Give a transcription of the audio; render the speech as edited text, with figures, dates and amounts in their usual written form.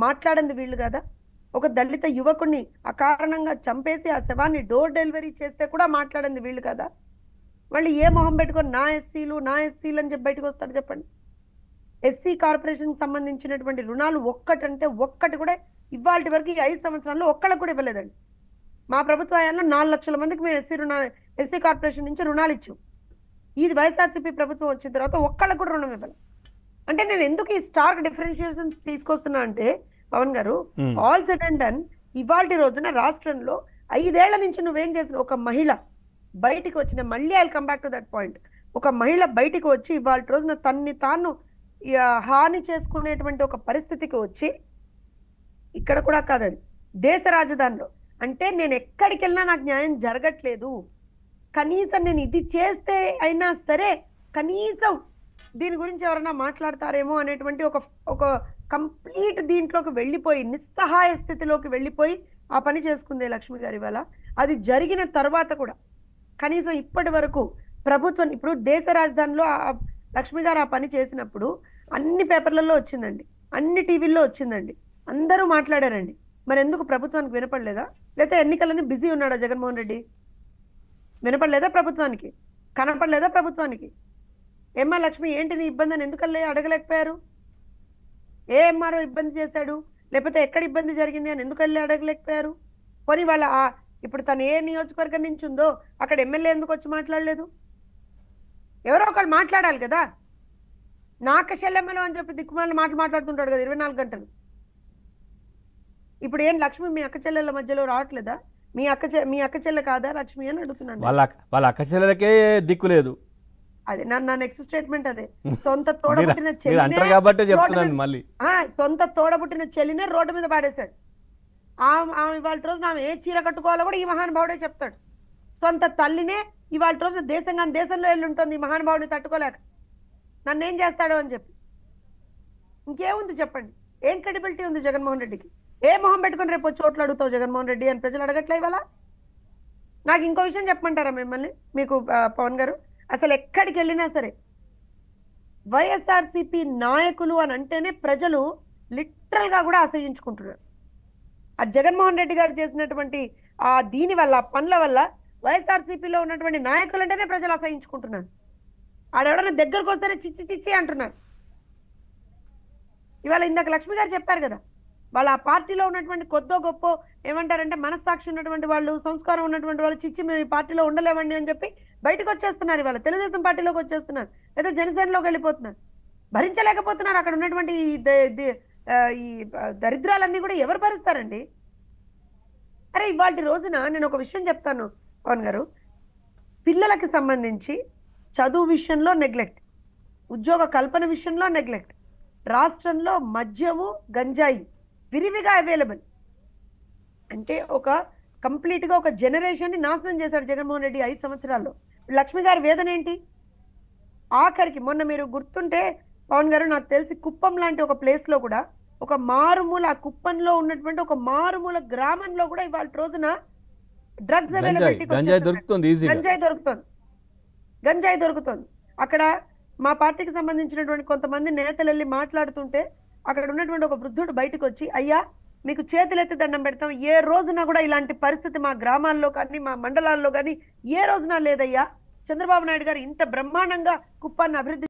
మాట్లాడింది వీళ్ళు కదా. ఒక దళిత యువకుడిని అకారణంగా చంపేసి ఆ శవాన్ని డోర్ డెలివరీ చేస్తే కూడా మాట్లాడింది వీళ్ళు కదా. మళ్ళీ ఏ మొహం పెట్టుకొని నా ఎస్సీలు అని చెప్పి బయటకు వస్తారు చెప్పండి. ఎస్సీ కార్పొరేషన్కి సంబంధించినటువంటి రుణాలు ఒక్కటంటే ఒక్కటి కూడా ఇవాళ వరకు ఈ 5 సంవత్సరాల్లో ఒక్కళ్ళకు కూడా ఇవ్వలేదండి. మా ప్రభుత్వ హయాంలో 4 లక్షల మందికి మేము ఎస్సీ కార్పొరేషన్ నుంచి రుణాలు ఇచ్చాం. ఇది వైఎస్ఆర్సీపీ ప్రభుత్వం వచ్చిన తర్వాత ఒక్కళ్ళకు కూడా రుణం ఇవ్వాలి. అంటే నేను ఎందుకు ఈ స్టార్క్ డిఫరెన్షియేషన్స్ తీసుకొస్తున్నా అంటే పవన్ గారు, ఆల్ సెడ్ అండ్ డన్ ఇవాళ రోజున రాష్ట్రంలో 5 ఏళ్ల నుంచి నువ్వేం చేసిన ఒక మహిళ బయటికి వచ్చిన, మళ్ళీ I come back to that point, ఒక మహిళ బయటికి వచ్చి ఇవాళ రోజున తన్ని తాను హాని చేసుకునేటువంటి ఒక పరిస్థితికి వచ్చి, ఇక్కడ కూడా కాదండి దేశ రాజధానిలో, అంటే నేను ఎక్కడికి వెళ్ళినా నాకు న్యాయం జరగట్లేదు, కనీసం నేను ఇది చేస్తే అయినా సరే కనీసం దీని గురించి ఎవరైనా మాట్లాడతారేమో అనేటువంటి ఒక కంప్లీట్ దీంట్లోకి వెళ్ళిపోయి, నిస్సహాయ స్థితిలోకి వెళ్ళిపోయి ఆ పని చేసుకుంది లక్ష్మి గారి వల్ల. అది జరిగిన తర్వాత కూడా కనీసం ఇప్పటి వరకు ప్రభుత్వం, ఇప్పుడు దేశ రాజధానిలో లక్ష్మి గారు ఆ పని చేసినప్పుడు అన్ని పేపర్లలో వచ్చిందండి, అన్ని టీవీల్లో వచ్చిందండి, అందరూ మాట్లాడారండి. మరి ఎందుకు ప్రభుత్వానికి వినపడలేదా? లేకపోతే ఎన్నికలని బిజీ ఉన్నాడా జగన్మోహన్ రెడ్డి? వినపడలేదా ప్రభుత్వానికి? కనపడలేదా ప్రభుత్వానికి? ఏమ్మా లక్ష్మి ఏంటి నీ ఇబ్బంది అని ఎందుకల్లే అడగలేకపోయారు? ఏ ఎంఆర్ఓ ఇబ్బంది చేశాడు, లేకపోతే ఎక్కడ ఇబ్బంది జరిగింది అని ఎందుకల్లే అడగలేకపోయారు? పోనీ వాళ్ళ ఇప్పుడు తను ఏ నియోజకవర్గం నుంచి ఉందో అక్కడ ఎమ్మెల్యే ఎందుకు వచ్చి మాట్లాడలేదు? ఎవరో ఒకళ్ళు మాట్లాడాలి కదా. నాకశల్యమ్మలో అని చెప్పి దిక్కుమాలను మాట్లాడుతుంటాడు కదా 24 గంటలు. ఇప్పుడు ఏం లక్ష్మి మీ అక్క చెల్లెల మధ్యలో రావట్లేదా? మీ అక్క చెల్లె కాదా లక్ష్మి అని అడుగుతున్నాను. వాళ్ళ అక్క చెల్లెలకే దిక్కు లేదు. అదే నా నెక్స్ట్ స్టేట్మెంట్ అదే. సొంత తోడబుట్టిన చెల్లినే రోడ్డు మీద పాడేశాడు. ఇవాళ రోజున ఆమె ఏ చీర కట్టుకోవాలో కూడా ఈ మహానుభావుడే చెప్తాడు. సొంత తల్లినే ఇవాళ రోజున దేశంలో వెళ్ళి ఉంటుంది ఈ మహానుభావుడిని తట్టుకోలేక, నన్ను ఏం చేస్తాడో అని చెప్పి. ఇంకేముంది చెప్పండి? ఏం క్రెడిబిలిటీ ఉంది జగన్మోహన్ రెడ్డికి? ఏ మొహం పెట్టుకుని రేపు చోట్లు అడుగుతావు జగన్మోహన్ రెడ్డి అని ప్రజలు అడగట్లే ఇవాళ. నాకు ఇంకో విషయం చెప్పమంటారా మిమ్మల్ని, మీకు పవన్ గారు? అసలు ఎక్కడికి వెళ్ళినా సరే వైఎస్ఆర్సీపీ నాయకులు అని అంటేనే ప్రజలు లిటరల్ గా కూడా అసహించుకుంటున్నారు. ఆ జగన్మోహన్ రెడ్డి గారు చేసినటువంటి దీని వల్ల, పనుల వల్ల వైఎస్ఆర్సీపీలో ఉన్నటువంటి నాయకులు అంటేనే ప్రజలు అసహించుకుంటున్నారు. ఆడెవడన్నా దగ్గరకు వస్తేనే చిచ్చి అంటున్నారు. ఇవాళ ఇందాక లక్ష్మి గారు చెప్పారు కదా, వాళ్ళ ఆ పార్టీలో ఉన్నటువంటి కొద్దో గొప్ప ఏమంటారంటే మనస్సాక్షి ఉన్నటువంటి వాళ్ళు, సంస్కారం ఉన్నటువంటి వాళ్ళు, చిచ్చి మేము ఈ పార్టీలో ఉండలేమండి అని చెప్పి బయటకు వచ్చేస్తున్నారు. ఇవాళ తెలుగుదేశం పార్టీలోకి వచ్చేస్తున్నారు, లేదా జనసేనలోకి వెళ్ళిపోతున్నారు. భరించలేకపోతున్నారు. అక్కడ ఉన్నటువంటి ఈ దరిద్రాలన్నీ కూడా ఎవరు భరిస్తారండి? అరే ఇవాళ రోజున నేను ఒక విషయం చెప్తాను పవన్ గారు, పిల్లలకి సంబంధించి చదువు విషయంలో నెగ్లెక్ట్, ఉద్యోగ కల్పన విషయంలో నెగ్లెక్ట్, రాష్ట్రంలో మద్యము గంజాయి విరివిగా అవైలబుల్. అంటే ఒక కంప్లీట్ గా ఒక జనరేషన్ ని నాశనం చేశాడు జగన్మోహన్ రెడ్డి 5 సంవత్సరాల్లో. లక్ష్మి గారి వేదన ఏంటి? ఆఖరికి మొన్న మీరు గుర్తుంటే పవన్ గారు, నాకు తెలిసి కుప్పం లాంటి ఒక ప్లేస్ లో కూడా ఒక మారుమూల, ఆ కుప్పంలో ఉన్నటువంటి ఒక మారుమూల గ్రామంలో కూడా ఇవాళ రోజున డ్రగ్స్ అవైలబిలిటీ, గంజాయి దొరుకుతుంది. అక్కడ మా పార్టీకి సంబంధించినటువంటి కొంతమంది నేతలు వెళ్ళి మాట్లాడుతుంటే అక్కడ ఉన్నటువంటి ఒక వృద్ధుడు బయటకు వచ్చి, అయ్యా మీకు చేతులెత్తి దండం పెడతాం, ఏ రోజున కూడా ఇలాంటి పరిస్థితి మా గ్రామాల్లో కానీ మా మండలాల్లో కానీ ఏ రోజున లేదయ్యా. చంద్రబాబు నాయుడు గారు ఇంత బ్రహ్మాండంగా కుప్పాన్ని అభివృద్ధి